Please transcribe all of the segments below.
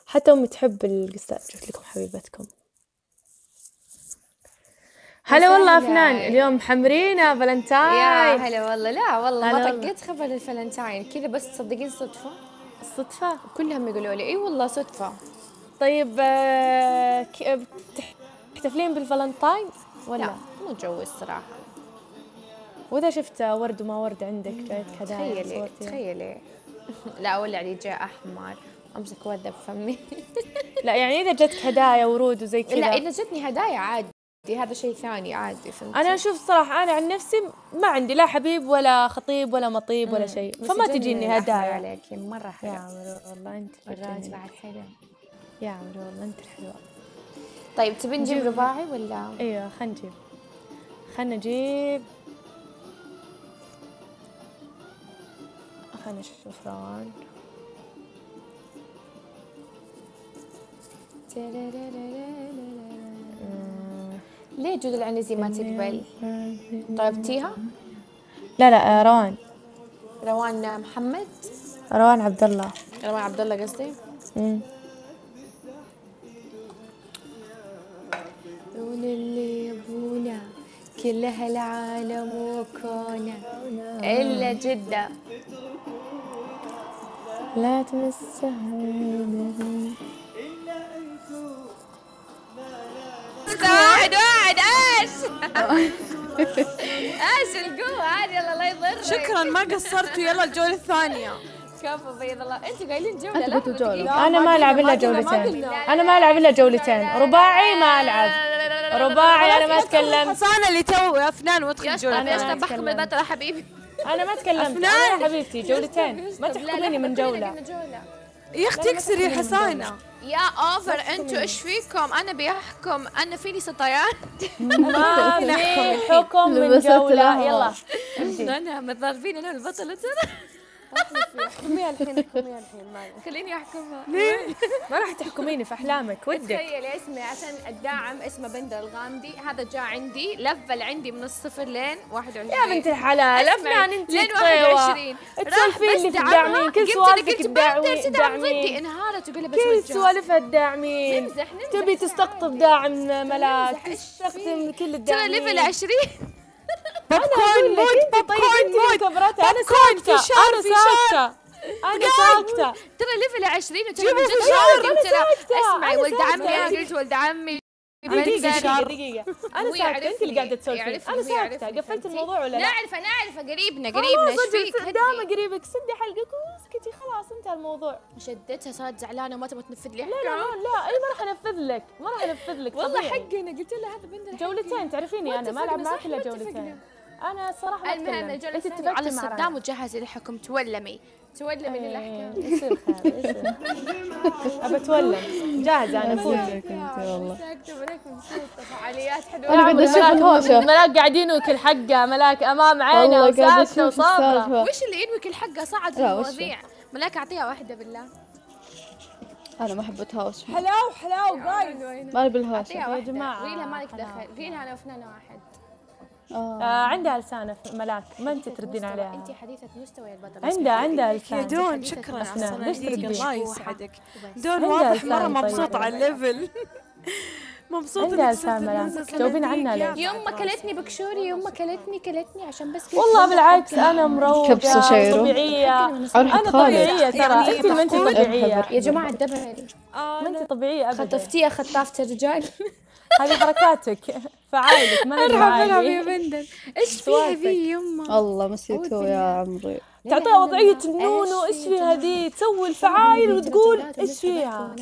حتى أمي تحب القصات. جبت لكم حبيبتكم. هلا والله أفنان، اليوم محمرينا فالنتاين. يا هلا والله. لا والله ما طقيت خبر الفالنتاين كذا، بس تصدقين صدفة. الصدفة كلهم يقولوا لي اي والله صدفة. طيب تحتفلين بالفالنتاين ولا؟ لا مو جوي الصراحة. وإذا شفت ورد وما ورد عندك جايتك هدايا تخيلي لا أولع لي جاء أحمر أمسك وردة بفمي. لا يعني إذا جتك هدايا ورود وزي كذا. لا إذا جتني هدايا عادي، هذا شيء ثاني عادي. فهمتي؟ أنا أشوف الصراحة أنا عن نفسي ما عندي لا حبيب ولا خطيب ولا مطيب ولا شيء، فما تجيني هدايا. عليك مرة حلو. يا عمرو والله أنت الراس بعد حلو. يا عمرو والله أنت الحلوة. طيب تبي نجيب رباعي ولا؟ أيوة خلنا نجيب خلنا نشوف روان. ليه جود العنزي ما تقبل؟ طلبتيها؟ لا روان محمد؟ روان عبد الله. روان عبد الله قصدي؟ دون اللي يبونا كل هالعالم وكونا إلا جدة لا تمسها. واحد ايش؟ ايش القوة هذه؟ الله لا يضرك. شكرا ما قصرتوا. يلا الجولة الثانية. كفو بيض الله. انتوا قايلين جولة. لا انا ما العب الا جولتين. انا ما العب الا جولتين. رباعي ما العب. رباعي انا ما اتكلم. حصانة اللي تو يا فنان وادخل جولة. انا ايش بحكم البطلة حبيبي. انا ما تكلمت. انا حبيبتي جولتين ما تحكميني من جولة. يا اختي اكسري يا حصانة. يا اوفر انتوا ايش فيكم؟ انا بيحكم انا فيني سطيان. ما في حكم من جولة. يلا انا متضاربين انا والبطلة ترى. احكميها الحين خليني احكمها. ما راح تحكميني في احلامك ودك. تخيلي اسمي عشان الداعم اسمه بندر الغامدي. هذا جاء عندي لفل عندي من الصفر لين 21. يا بنت الحلال افنان انت لين 21 تسولفين لي في الداعمين. كل سوالفك الداعمين ضدي انهارت وقال بس كل سوالفها الداعمين. نمزح تبي تستقطب داعم ملاك تستخدم كل الداعمين. ترى ليفل 20. بوب كورن مود. بوب كورن مود. انا ساكتة. ترى ليفل 20 جيبوا ترى اسمعي ولد عمي. انا قلت ولد عمي دقيقة أنا ساكتة. أنت اللي قاعدة تسولفين. أنا ساكتة. قفلت الموضوع ولا لا؟ نعرفه قريبنا إيش فيك؟ دام قريبك سدي حلقك واسكتي خلاص انتهى الموضوع. شدتها صارت زعلانة وما تبغى تنفذ لي. لا أنا ما راح أنفذ لك والله حقي. أنا قلت له هذا بندر جولتين. تعرفين أنا ما ألعب معك إلا جولتين. أنا الصراحة ما أتكلم. المهم الجولة الثانية على الصدام وتجهزي للحكم. تولمي للأحكام. يصير خير. أبى أتولم جاهزة أنا فوزك. والله فعاليات حلوة. أنا قاعدة أشوف الهوشة. ملاك قاعدين وكل حقة. ملاك أمام عينه وساكتة وصابرة. وش اللي ينوي كل حقة صعد في المواضيع؟ ملاك أعطيها واحدة بالله. أنا ما أحب أتهاوش. حلاو جايز. ما بالهوشة يا جماعة. ريلها مالك دخل. ريلها أنا وفنانة واحد. عندها لسانة ملاك ما أنت تردين عليها. أنت حديثة مستوى البطل. عندها لسانة. يا دون شكرا حسنا. ليش تردين؟ الله يسعدك. دون واضح مرة مبسوطة على الليفل. مبسوطة عندها لسان ملاك. جاوبين عنها ليش؟ يوم ما كلتني بكشوري. يوم ما كلتني عشان بس والله بالعكس أنا مروقة طبيعية. أنا طبيعية ترى. أنت ما أنت طبيعية يا جماعة. الدبل ما أنت طبيعية أبدا. خطفتيها خطافة الرجال. هذه حركاتك فعايلك ما هي ارحب يا بندر. ايش فيها ذي يمه؟ الله مسيتو يا عمري. تعطيها وضعية النونو. ايش فيها ذي؟ تسوي الفعايل وتقول ايش فيها؟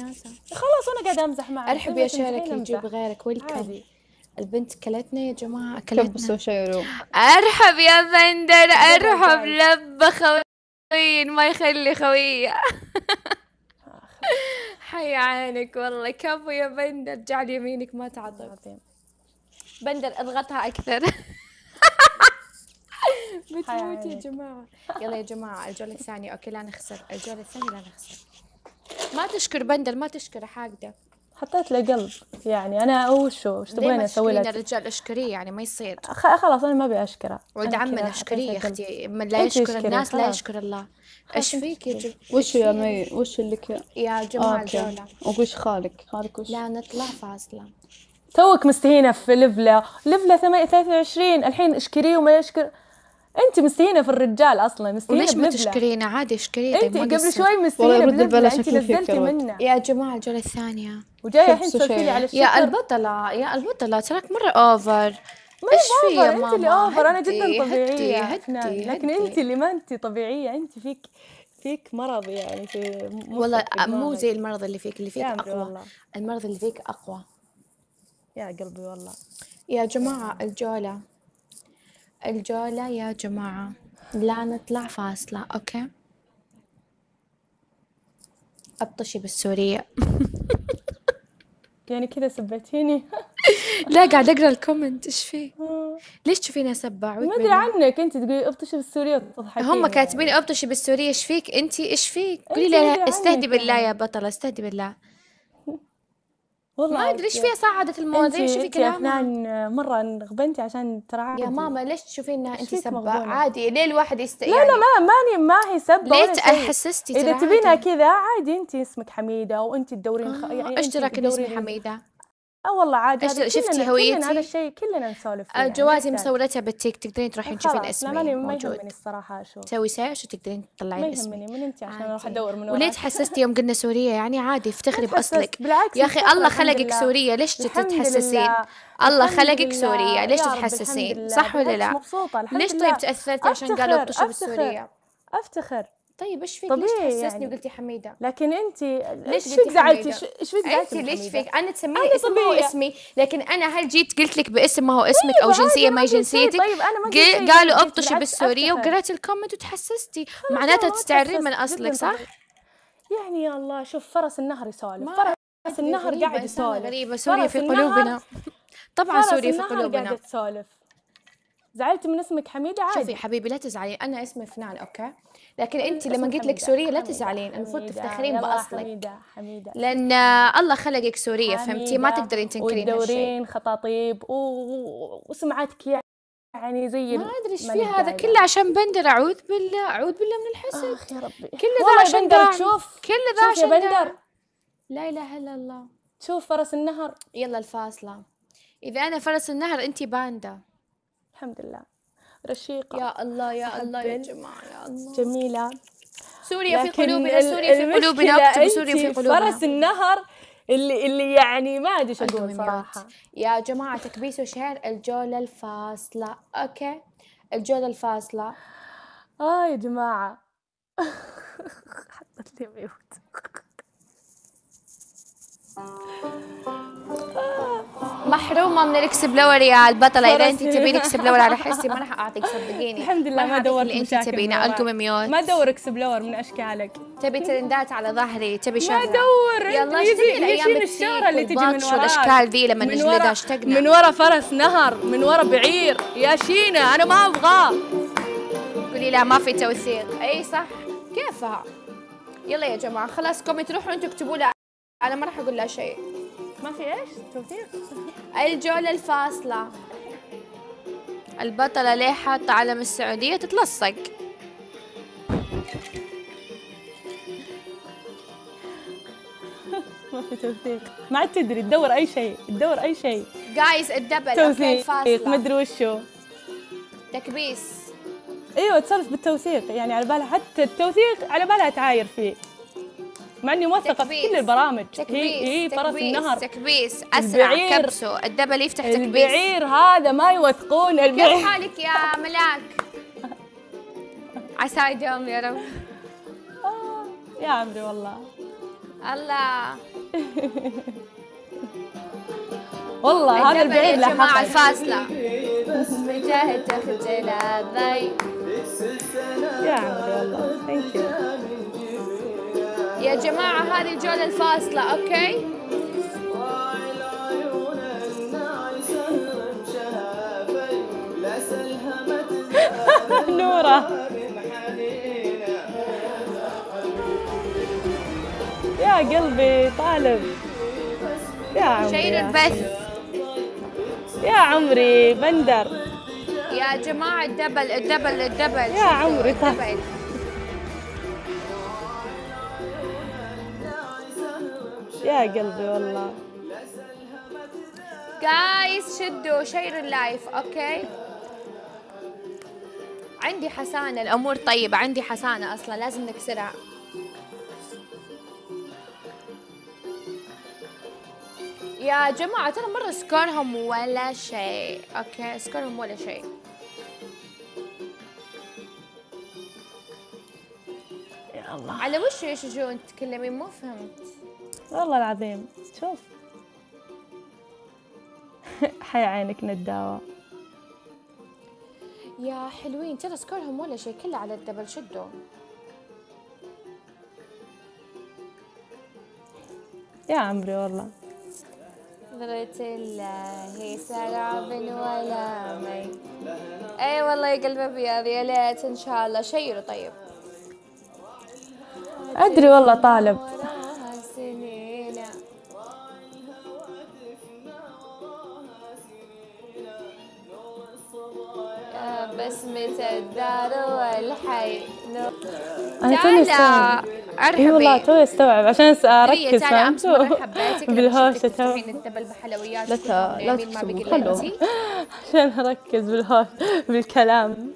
خلاص انا قاعدة امزح معك. ارحب يا شارك يجيب غيرك. ويلكم. البنت كلتنا يا جماعة. كبسوا شيرو. ارحب يا بندر. ارحب لبة خوين ما يخلي خوية. حي عينك والله. كفو يا بندر. جعل يمينك ما تعطب. بندر اضغطها اكثر. بتموت يا جماعة. يلا يا جماعة الجولة الثانية. اوكي لا نخسر. الجولة الثانية لا نخسر. ما تشكر بندر. ما تشكر حاقدة. حطيت له قلب يعني. انا وش تبغين اسوي لك؟ الرجال اشكريه يعني ما يصير. خلاص انا ما ابي اشكره. ولد عمنا اشكريه يا اختي، من لا يشكر الناس لا يشكر الله. ايش فيك يا وش يا مي؟ وش اللي يا جماعه الجوله؟ وش خالك وش؟ لا نطلع فاصله. توك مستهينه في ليفله 23 الحين اشكريه وما يشكر. انت مستهينه في الرجال اصلا، مستهينه وليش ما تشكرينا؟ عادي اشكريه. انت قبل شوي مستهينه بليفله، انت نزلتي منه. يا جماعه الجوله الثانيه وجايه الحين تسولفي على الشكر. يا البطله تراك مره اوفر. ايش في يا ماما؟ انت اللي اوفر، انا جدا طبيعيه. لكن انت اللي ما انت طبيعيه، انت فيك مرض يعني في والله مو زي المرض اللي فيك اقوى والله. المرض اللي فيك اقوى يا قلبي والله. يا جماعه الجوله يا جماعه لا نطلع فاصله. اوكي ابطشي بالسوريه. يعني كذا سبتيني. لا قاعد اقرا الكومنت. ايش فيه؟ ليش تشوفيني اسبع؟ ما ادري عنك، انت تقولي ابطشي بالسوريه وتضحكين. هم كاتبين ابطشي بالسوريه. ايش فيك انت؟ ايش فيك؟ قولي لي استهدي بالله يا بطله، استهدي بالله. والله ما ادري ايش فيها صعدت المواضيع. ايش فيك يا فنان؟ مره غبنتي عشان ترى يا ماما ليش تشوفينها انت سبة؟ عادي ليه الواحد لا لا ما هي سبة. ليه حسستي؟ اذا تبينها كذا عادي. انت اسمك حميده وانت تدورين يعني ايش تراك اسمي حميده؟ والله عادي. شفتي هويتي؟ هذا الشيء كلنا نسولف فيه. جوازي مصورتها بالتيك، تقدرين تروحين تشوفين اسمي ما يهمني الصراحه. اشوف تسوي سيرش وتقدرين تطلعين اسمي. ما يهمني من انت عشان اروح ادور من وليه تحسستي يوم قلنا سوريه؟ يعني عادي افتخري باصلك يا اخي. الله خلقك سوريه، ليش تتحسسين؟ الله خلقك سوريه، ليش تتحسسين؟ صح ولا لا؟ ليش طيب تاثرتي عشان قالوا ابطشي بالسوريه؟ افتخر. طيب ايش فيك؟ ليش تحسسني يعني؟ وقلتي حميده؟ لكن انت ليش فيك زعلتي؟ ايش فيك زعلتي؟ انت ليش فيك؟ انا تسميني اسم ما هو اسمي، لكن انا هل جيت قلت لك باسم ما هو اسمك او جنسيه ما هي جنسيتك؟ طيب انا قالوا ابطشي بالسوريه وقرأت الكومنت وتحسستي، معناتها تستعرين من اصلك صح؟ يعني يا الله شوف فرس النهر يسولف. فرس النهر قاعد يسولف. غريبه. سوريا في قلوبنا طبعا. سوريا في قلوبنا. قاعده تسولف. زعلتي من اسمك حميده؟ عادي. شوفي حبيبي لا تزعلين، انا اسمي فنان اوكي، لكن انت لما قلت لك سوريه لا تزعلين. المفروض تفتخرين باصلك حميده. لان الله خلقك سوريه فهمتي؟ ما تقدرين تنكرين هالشيء. وتدورين خطاطيب وسمعتك يعني زي ما ادري ايش في هذا كله عشان بندر. اعوذ بالله من الحسد. يا ربي كل ذا عشان بندر. تشوف كل ذا عشان بندر. لا اله الا الله. شوف فرس النهر. يلا الفاصله. اذا انا فرس النهر انت باندا. الحمد لله رشيقة. يا الله يا الله يا جماعة يا الله. جميلة. سوريا في قلوبنا، سوريا في قلوبنا. اكتبوا سوريا في قلوبنا. فرس النهر اللي يعني ما ادري ايش اقول صراحة. يا جماعة تكبيس وشعر الجولة الفاصلة. اوكي الجولة الفاصلة. يا جماعة حطت لي ميوت. محرومه من الاكسبلور يا البطله. اذا انت تبين اكسبلور على حسي ما راح اعطيك صدقيني. الحمد لله ما دورت اللي انت تبينه. الكم ميوت. ما ادور اكسبلور من اشكالك. تبي ترندات على ظهري، تبي شهره. ما ادور. يلا اشتري الايام الشهره اللي تجي من ورا والاشكال ذي لما نجلدها اشتقنا. من ورا فرس نهر، من ورا بعير يا شينا. انا ما ابغاه. قولي لا ما في توثيق. اي صح كيفها. يلا يا جماعه خلاص كومنت روحوا انتم اكتبوا لها، انا ما راح اقول لها شيء. ما في ايش توثيق. الجولة الفاصلة. البطلة ليه حاطة علم السعودية تتلصق. ما في توثيق. ما عاد تدري تدور اي شيء. جايز الدبل. توثيق ما ادري وشو. تكبيس. ايوه تسولف بالتوثيق يعني على بالها، حتى التوثيق على بالها تعاير فيه، مع اني موثقه في كل البرامج. هي فرس النهر. تكبيس اسرع كبسه. الدبل يفتح تكبيس. البعير هذا ما يوثقون. البعير. كيف حالك يا ملاك؟ عسى يدوم يا رب. يا عمري والله. الله والله هذا البعير له مع الفاصله. مجاهد تخجل الضي. يا عمري والله ثانك يو يا جماعة. هذه الجولة الفاصلة اوكي. نورة يا قلبي طالب. يا عمري شير البث يا عمري. بندر يا جماعة الدبل يا عمري. الدبل. يا قلبي والله. جايز شدوا شير اللايف. اوكي عندي حسانة، الأمور طيبة، عندي حسانة أصلا لازم نكسرها. يا جماعة ترى مرة سكورهم ولا شيء. اوكي سكورهم ولا شيء. يا الله على وش يشجون تتكلمين؟ ما فهمت والله العظيم. شوف حي عينك نداوة. يا حلوين ترى سكورهم ولا شيء، كله على الدبل. شدوا يا عمري والله. نظرة الله سراب ولا مي. اي والله يا قلب ابيض يا ليت ان شاء الله. شيروا طيب. ادري والله طالب. بسمة الدار والحي. انا توني استوعب. اي والله توني استوعب عشان اركز. فهمتوا بالهوشة تفتحين الدبل بحلويات. لا تكسبوا خلوه عشان اركز بالكلام.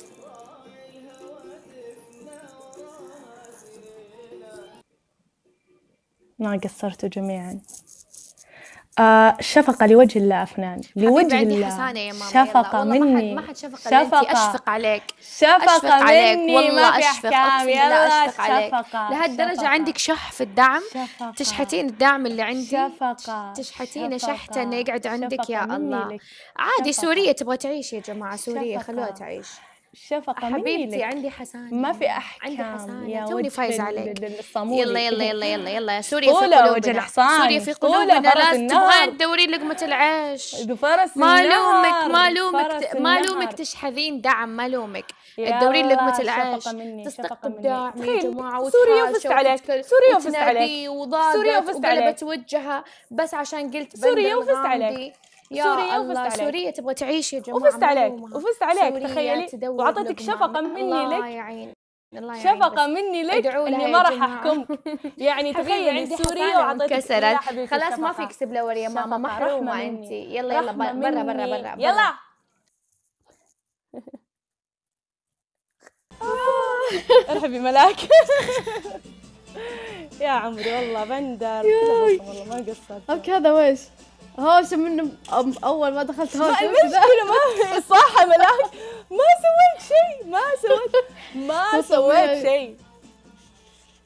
ما قصرتوا جميعا. شفقة لوجه الله أفنان، لوجه الله. حسانة يا ماما. شفقة مني. ما حد شفقة. أشفق عليك. شفقة مني. والله أشفق. أقسم بالله أشفق عليك. شفقة. لهالدرجة عندك شح في الدعم. شفقة. تشحتين الدعم اللي عندي. شفقة. تشحتينه شحتة إنه يقعد عندك. يا الله. لك. عادي سوريا تبغى تعيش يا جماعة. سوريا خلوها تعيش. شفقة مني حبيبتي لك. عندي حسانة. ما في أحكام. عندي حسانة. يا توني فايز عليك. يلا يلا يا سوريا في قولوا وجه قلوبنا. الحصان. سوريا في قلوبنا. لازم تبغين تدورين لقمة العيش. فرس ما النهر. ما لومك تشحذين دعم. ما لومك تدورين لقمة العيش. تستقطب دعم يا جماعة. سوريا وفزت عليك. سوريا وفزت عليك. وضاقت وقلبت وجهها بس عشان قلت سوريا وفزت عليك. يا الله. سوريا تبغى تعيش يا جماعة. وفزت عليك تخيلي. وعطتك شفقة مني لك. الله يعين. شفقة مني لك اني ما راح احكمك. يعني تخيلي سوريا وعطتك كسرت. خلاص ما في كسب لور يا ماما. محرومة انت. يلا برا. يلا ارحبي ملاك. يا عمري والله بندر. والله ما قصرت. اوكي هذا ويش هوشة منه اول ما دخلت هوشة. المشكلة ما في صح ملاك. ما سويت شيء.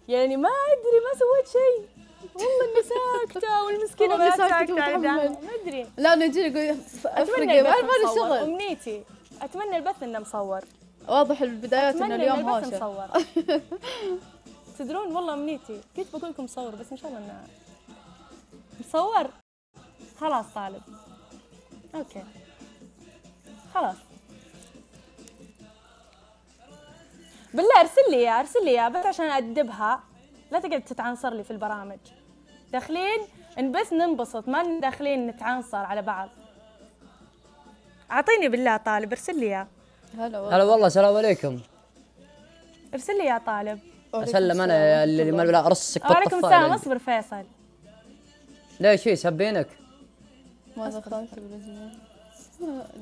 يعني ما ادري ما سويت شيء. والله اني ساكتة والمسكينة ما ساكتة. ما ادري. لا نجي نقول اتمنى ما لي شغل. امنيتي اتمنى البث انه مصور. واضح البدايات انه اليوم هوشة. مصور. تدرون والله امنيتي كنت بقول لكم مصور بس ان شاء الله انه مصور. خلاص طالب. اوكي خلاص. بالله ارسل لي اياه بس عشان ادبها. لا تقعد تتعنصر لي في البرامج. داخلين نبث ننبسط، ما داخلين نتعنصر على بعض. اعطيني بالله طالب. ارسل لي اياه. هلا والله. السلام عليكم. ارسل لي يا طالب. اسلم انا اللي ما ارصك بالطفايه. وعليكم السلام. اصبر فيصل. ليش في سابينك؟ ما دخلت بالرجل.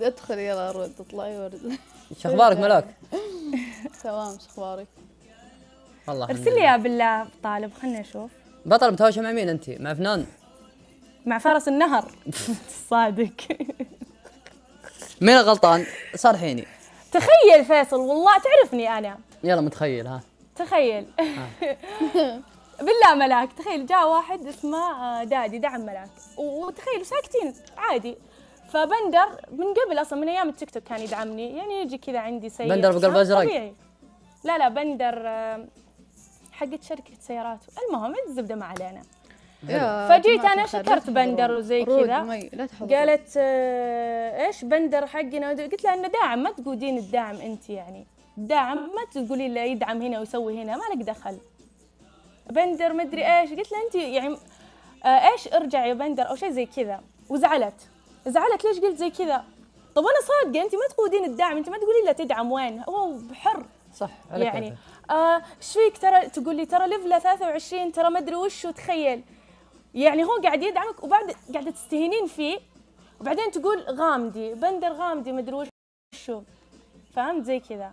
ادخل يلا رد اطلعي ورد. شو اخبارك ملاك؟ تمام. شو اخبارك؟ والله ارسل لي يا بالله طالب. خلنا نشوف. بطل متهاوشة مع مين انت؟ مع فنان؟ مع فرس النهر. صادق. مين غلطان؟ صارحيني. تخيل فيصل والله تعرفني انا. يلا متخيل. ها تخيل. بالله ملاك تخيل جاء واحد اسمه دادي دعم ملاك وتخيلوا ساكتين عادي. فبندر من قبل اصلا من ايام التيك توك كان يدعمني. يعني يجي كذا عندي سيارة. بندر بقلب ازرق؟ طبيعي. لا بندر حقت شركة سيارات. المهم الزبدة ما علينا. فجيت انا شكرت بندر وزي كذا. قالت ايش بندر حقنا. قلت لها انه داعم. ما تقولين الداعم انت. يعني الداعم ما تقولي له يدعم هنا ويسوي هنا. ما لك دخل. بندر مدري ايش. قلت لها انت يعني ايش ارجع يا بندر او شيء زي كذا، وزعلت ليش قلت زي كذا؟ طب انا صادقه، انت ما تقودين الدعم، انت ما تقولي له تدعم وين، هو بحر صح يعني. ايش فيك ترى تقول لي ترى ليفله 23 ترى ما ادري وش، تخيل يعني هو قاعد يدعمك وبعد قاعده تستهينين فيه، وبعدين تقول غامدي بندر غامدي ما ادري وشو، فهمت زي كذا.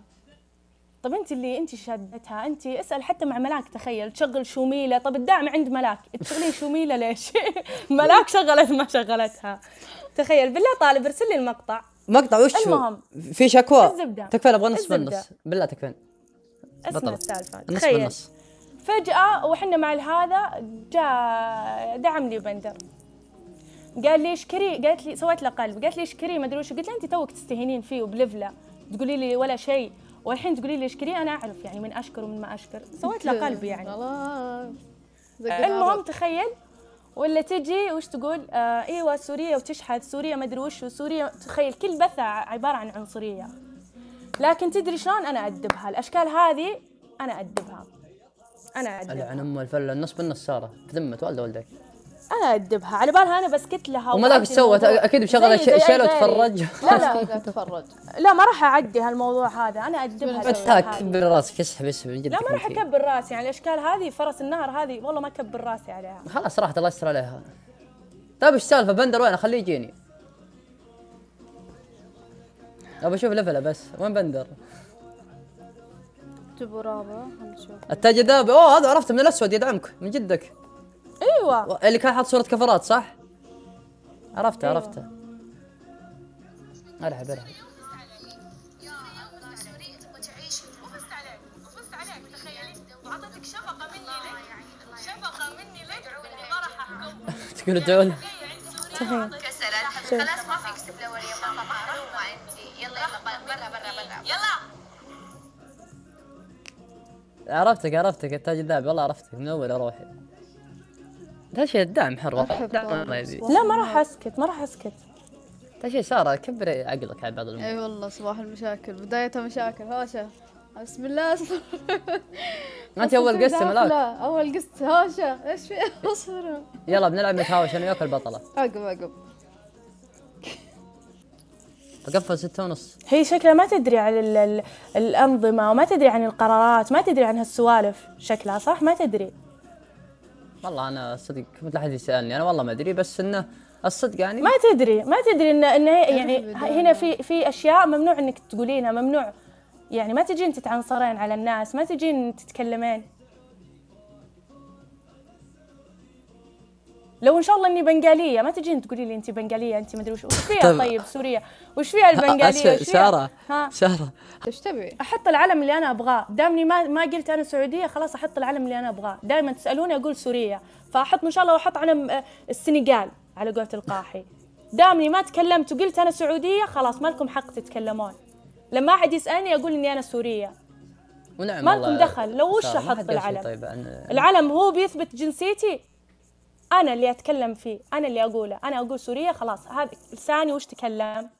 طب انت شادتها، انت اسال حتى مع ملاك، تخيل تشغل شوميله، طب الدعم عند ملاك تشغلين شوميله ليش؟ ملاك شغلت ما شغلتها، تخيل بالله. طالب ارسل لي المقطع. مقطع وش المهم في شكوى الزبدة. تكفين، ابغى نص بالنص بالله تكفين. اسمع السالفه، نص تخيل بالنص. فجأة وحنا مع هذا جاء دعم لي بندر، قال لي اشكري، قالت لي سويت له قلب، قالت لي اشكري ما ادري وش، قلت له انت توك تستهينين فيه وبلفله تقولي لي ولا شيء، والحين تقولي لي اشكري، انا اعرف يعني من اشكر ومن ما اشكر، سويت له قلب يعني. المهم تخيل، ولا تجي وش تقول ايوه سوريا وتشحذ سوريا ما ادري وش، وسوريا تخيل كل بثها عباره عن عنصريه. لكن تدري شلون انا ادبها الاشكال هذه، انا ادبها العن ام الفله النص بالنص ساره بذمه والده ولدك، انا ادبها على بالها انا بسكت لها. وما ذاك سوت اكيد مشغله شيله وتفرج. لا تفرج، لا ما راح اعدي هالموضوع هذا، انا ادبها. كبر راسك اسحب لا ما راح اكبر راسي يعني الاشكال هذه، فرس النهر هذه والله ما اكبر راسي عليها. خلاص راحت الله يستر عليها. طيب ايش السالفه بندر وين؟ خليه يجيني ابى اشوف لفله بس، وين بندر؟ جيبوا رابع نشوف التاج الذهبي. اوه هذا عرفته من الاسود يدعمك من جدك. ايوه اللي كان حاط صوره كفرات صح؟ عرفته أيوة. عرفته. ارحب تقول ادعوا له. خلاص ما فيك سبلوري يا ماما، محرومه انت. يلا برا يلا. عرفتك التاج الذهبي والله عرفتك من اول روحي. هذا شيء الدعم حر لا ما راح اسكت. هذا شيء ساره كبري عقلك على بعض الامور. اي والله صباح المشاكل، بدايتها مشاكل. هاشا بسم الله. انت اول قصه ملاك. لا اول قصه هاشا ايش في اصبر. يلا بنلعب نتهاوش انا وياك البطله. عقب بقفل 6:30. هي شكلها ما تدري عن الأنظمة، وما تدري عن القرارات، ما تدري عن هالسوالف، شكلها صح ما تدري. والله أنا صدق كنت لا أحد يسألني، أنا والله ما أدري، بس إنه الصدق يعني ما تدري إن يعني هنا في أشياء ممنوع إنك تقولينها، ممنوع يعني ما تجين تتعنصرين على الناس، ما تجين تتكلمين. لو ان شاء الله اني بنغاليه ما تجين تقولي لي انت بنغاليه، انت ما ادري وش فيها. طيب سوريا وش فيها البنغاليه؟ ساره ايش تبي؟ احط العلم اللي انا ابغاه، دامني ما قلت انا سعوديه خلاص احط العلم اللي انا ابغاه. دائما تسالوني اقول سوريا، فاحط ان شاء الله واحط علم السنغال على قولة القاحي. دامني ما تكلمت وقلت انا سعوديه خلاص ما لكم حق تتكلمون. لما احد يسالني اقول اني انا سوريه. ونعم ما لكم دخل. لو وش احط العلم؟ طيب العلم هو بيثبت جنسيتي، أنا اللي أتكلم فيه، أنا اللي أقوله، أنا أقول سوريا خلاص. هذا لساني وش تكلم؟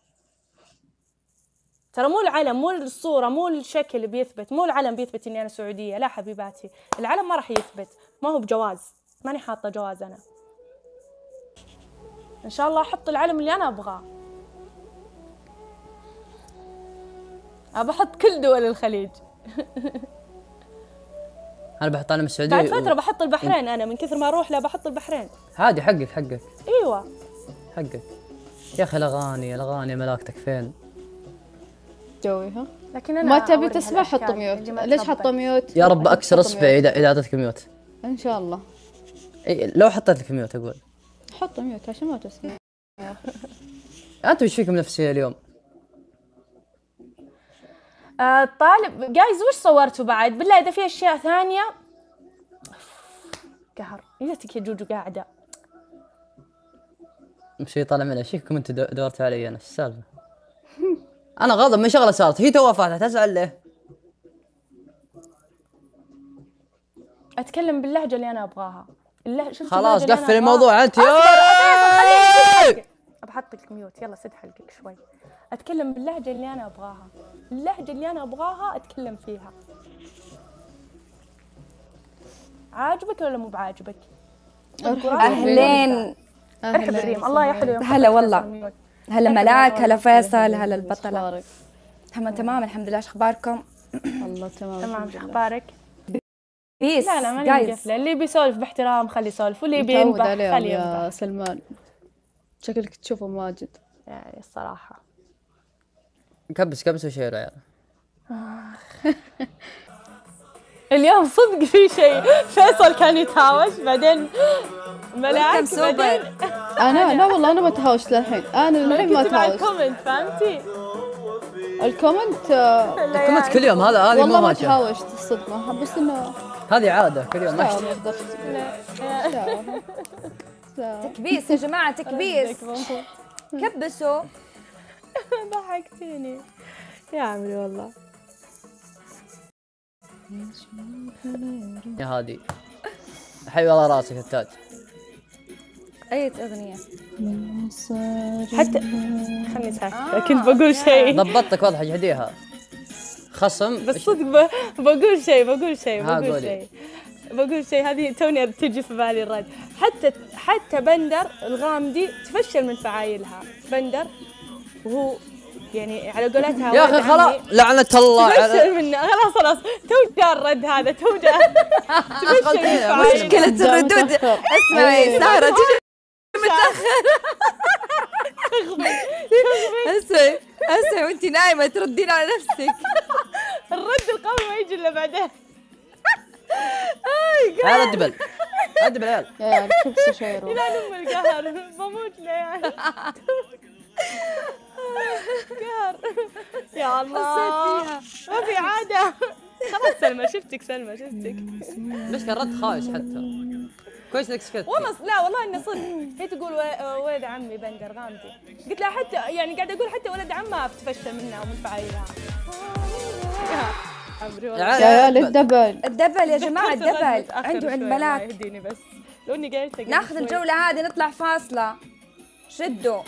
ترى مو العلم، مو الصورة، مو الشكل اللي بيثبت، مو العلم بيثبت إني أنا سعودية. لا حبيباتي، العلم ما راح يثبت، ما هو بجواز، ماني حاطة جواز أنا. إن شاء الله أحط العلم اللي أنا أبغاه. أبى أحط كل دول الخليج. أنا بحط علم السعودية. بعد فترة بحط البحرين، أنا من كثر ما أروح لا بحط البحرين. عادي حقك. أيوة حقك يا أخي. الأغاني ملاكتك فين؟ جوي ها. لكن أنا ما تبي تسمع حط ميوت. ليش حط ميوت؟ يا رب أكسر إصبعي إذا أعطيتك ميوت. إن شاء الله. لو حطيت لك ميوت أقول. حط ميوت عشان ما تسمع. أنتم إيش فيكم نفسية اليوم؟ طالب جايز وش صورتوا بعد؟ بالله إذا في أشياء ثانية قهر. يدتك يا جوجو قاعدة. شيء طالع منها شيكم أنت دورتوا علي أنا، إيش السالفة؟ أنا غاضب من شغلة صارت، هي توها فاتحة تزعل ليه؟ أتكلم باللهجة اللي أنا أبغاها. خلاص قفل الموضوع أنت. بحط لك ميوت يلا سد حلقك شوي. أتكلم باللهجة اللي أنا أبغاها، اللهجة اللي أنا أبغاها أتكلم فيها. عاجبك ولا مو بعاجبك؟ اهلين. ارحب الريم. الله يا حلو. هلا والله. هلا ملاك، هلا فيصل، هلا البطلة. تمام الحمد لله. ايش اخباركم؟ والله تمام. ايش اخبارك؟ بيس. لا ماني مقفلة، اللي بيسولف باحترام خليه يسولف، واللي بينبح خليه ينبح. يا سلمان شكلك تشوفه ماجد يعني الصراحة. كبس وشير يا اليوم صدق في شيء. فيصل كان يتهاوش بعدين ملاك بعدين انا لا والله انا ما تهاوشت للحين. انا للحين ما تهاوشت. الكومنت فهمتي؟ الكومنت كل يوم. هذه مو والله ما ماشي. تهاوشت الصدمة، بس انه هذه عادة كل يوم ماشي. تكبيس يا جماعة، تكبيس. كبسوا. ضحكتيني يا عمري والله. يا هادي حي والله راسك التاج. أي أغنية؟ حتى خلني ساكتة. كنت بقول شيء. ضبطتك واضحة جهديها. خصم بس صدق بقول شيء. بقول شيء. هذه توني تجي في بالي الرد. حتى بندر الغامدي تفشل من فعايلها. بندر وهو يعني على قولتها يا اخي خلاص لعنة الله تفشل منه. خلاص تو جاء الرد هذا. تو جاء تفشل من فعايلها. مشكلة الردود. اسمعي سارة تجي متأخر. اسمعي وانت نايمة تردين على نفسك. الرد القوي ما يجي الا بعدين. عيال الدبل عيال. يا كبسوا شيروا. لا نم القهر. بموت له يعني. قهر يا الله. ما في عادة. خلاص سلمى شفتك. ليش كان رد خايس حتى. كويس انك سكت. والله لا والله اني صدق. هي تقول ولد عمي بندر غامدي. قلت لها حتى يعني قاعده اقول حتى ولد عمها بتفشل منها ومن فعايلها. يا عيال الدبل يا جماعة. الدبل عنده عند ملاك. بس لو اني قلت ناخذ الجولة هذه نطلع فاصلة. شدوا.